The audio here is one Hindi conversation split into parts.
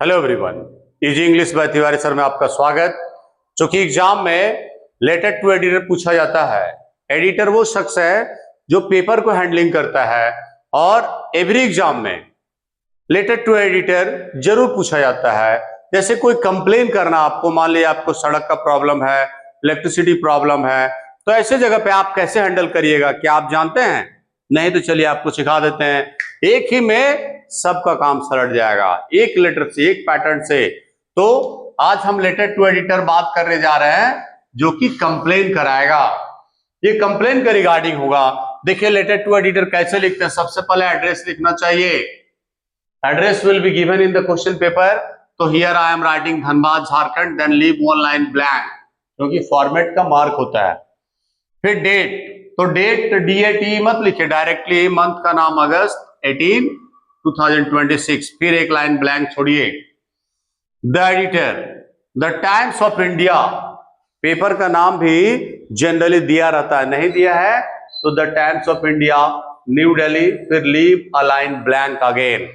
Hello everyone, easy English by Tiwari sir में आपका स्वागत। चूंकि एग्जाम में लेटर टू एडिटर पूछा जाता है। एडिटर वो शख्स है जो पेपर को हैंडलिंग करता है और एवरी एग्जाम में लेटर टू एडिटर जरूर पूछा जाता है। जैसे कोई कंप्लेन करना, आपको मान लिया आपको सड़क का प्रॉब्लम है, इलेक्ट्रिसिटी प्रॉब्लम है, तो ऐसे जगह पे आप कैसे हैंडल करिएगा, क्या आप जानते हैं? नहीं तो चलिए आपको सिखा देते हैं। एक ही में सबका काम सलट जाएगा, एक लेटर से, एक पैटर्न से। तो आज हम लेटर टू एडिटर बात करने जा रहे हैं जो कि कंप्लेन कराएगा। ये कंप्लेन का रिगार्डिंग होगा। देखिए लेटर टू एडिटर कैसे लिखते हैं। सबसे पहले एड्रेस लिखना चाहिए। Address will be given in the question paper. तो here I am writing Dhanbad Jharkhand, then leave one line blank, क्योंकि फॉर्मेट का मार्क होता है। फिर डेट, तो डेट DAT मत लिखे डायरेक्टली, मंथ का नाम अगस्त 18 2026, फिर एक लाइन ब्लैंक छोड़िए। The editor, the Times of India, paper का नाम भी जनरली दिया रहता है, नहीं दिया है तो the Times of India, New Delhi, फिर leave a line blank again.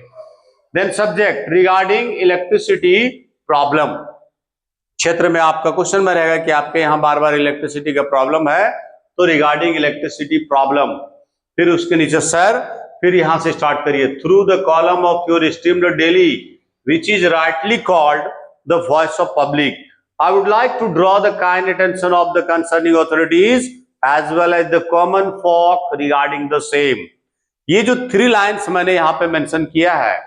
Then subject, regarding electricity problem. क्षेत्र में आपका क्वेश्चन में रहेगा कि आपके यहाँ बार बार इलेक्ट्रिसिटी का प्रॉब्लम है, तो रिगार्डिंग इलेक्ट्रिसिटी प्रॉब्लम। फिर उसके नीचे सर, फिर यहां से स्टार्ट करिए। Through the column of your esteemed daily which is rightly called the voice of public, I would like to draw the kind attention of the concerning authorities as well as the common folk regarding the same. ये जो 3 लाइन्स मैंने यहाँ पे मेंशन किया है,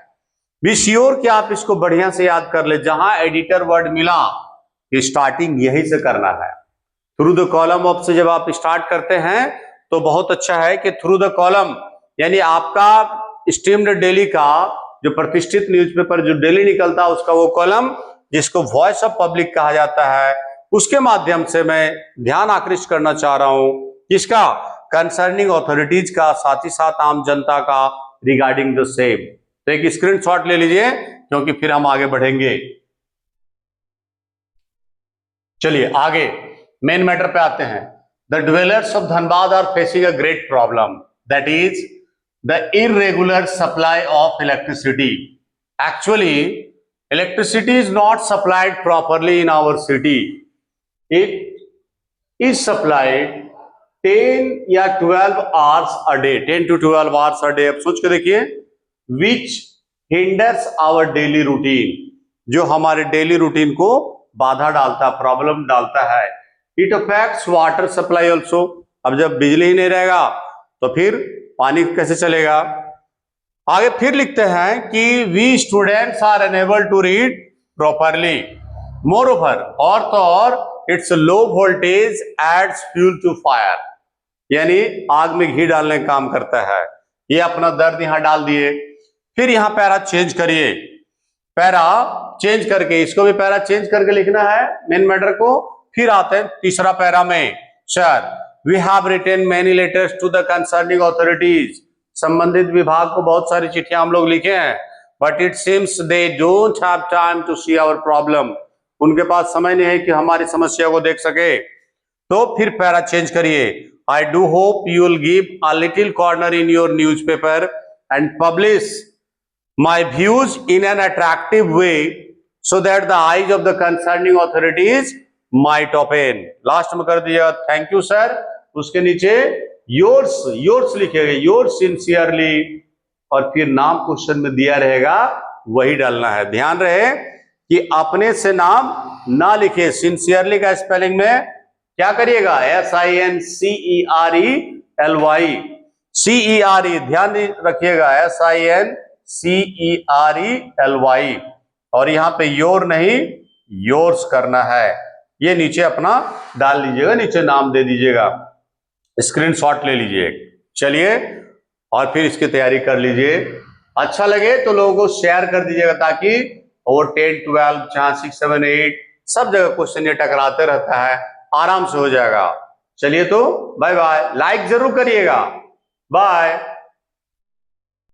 बी श्योर कि आप इसको बढ़िया से याद कर ले। जहां एडिटर वर्ड मिला, स्टार्टिंग यही से करना है। थ्रू द कॉलम ऑफ से जब आप स्टार्ट करते हैं तो बहुत अच्छा है कि थ्रू द कॉलम, यानी आपका स्टीम्ड डेली का जो प्रतिष्ठित न्यूज़पेपर जो डेली निकलता है उसका वो कॉलम, जिसको वॉइस ऑफ पब्लिक कहा जाता है, उसके माध्यम से मैं ध्यान आकृष्ट करना चाह रहा हूं किसका? कंसर्निंग ऑथोरिटीज का, साथ ही साथ आम जनता का, रिगार्डिंग द सेम। तो एक स्क्रीनशॉट ले लीजिए क्योंकि फिर हम आगे बढ़ेंगे। चलिए आगे मेन मैटर पे आते हैं। The dwellers of Dhanbad are facing a great problem, that is the irregular supply of electricity. Actually, electricity is not supplied properly in our city. It is supplied 10 या 12 hours a day, 10 to 12 hours a day। अब सोच के देखिए, which hinders our daily routine, जो हमारे डेली रूटीन को बाधा डालता, प्रॉब्लम डालता है। It affects water supply also. अब जब बिजली ही नहीं रहेगा तो फिर पानी कैसे चलेगा? आगे फिर लिखते हैं कि we students are unable to read properly. Moreover, और तो और it's low voltage adds fuel to fire, यानी आग में घी डालने का काम करता है। ये अपना दर्द यहां डाल दिए। फिर यहां पैरा चेंज करिए, पैरा चेंज करके, इसको भी पैरा चेंज करके लिखना है मेन मैटर को। फिर आते हैं तीसरा पैरा में, sir we have written many letters to the concerning authorities, संबंधित विभाग को बहुत सारी चिट्ठियां हम लोग लिखे हैं, but it seems they don't have time to see our problem, उनके पास समय नहीं है कि हमारी समस्या को देख सके। तो फिर पैरा चेंज करिए। I do hope you will give a little corner in your newspaper and publish my views in an attractive way so that the eyes of the concerning authorities might open। Last में कर दिया थैंक यू सर, उसके नीचे योर्स लिखेगा, योर्स सिंसियरली, और फिर नाम क्वेश्चन में दिया रहेगा वही डालना है। ध्यान रहे कि अपने से नाम ना लिखे। सिंसियरली का स्पेलिंग में क्या करिएगा? SINCERELY, CERE, ध्यान रखिएगा, SINCERELY, और यहां पे योर नहीं योर्स करना है। ये नीचे अपना डाल लीजिएगा, नीचे नाम दे दीजिएगा, स्क्रीनशॉट ले लीजिए। चलिए और फिर इसकी तैयारी कर लीजिए। अच्छा लगे तो लोगों को शेयर कर दीजिएगा ताकि और 10, 12, जहां 6, 7, 8 सब जगह क्वेश्चन ये टकराते रहता है, आराम से हो जाएगा। चलिए तो बाय बाय, लाइक जरूर करिएगा, बाय।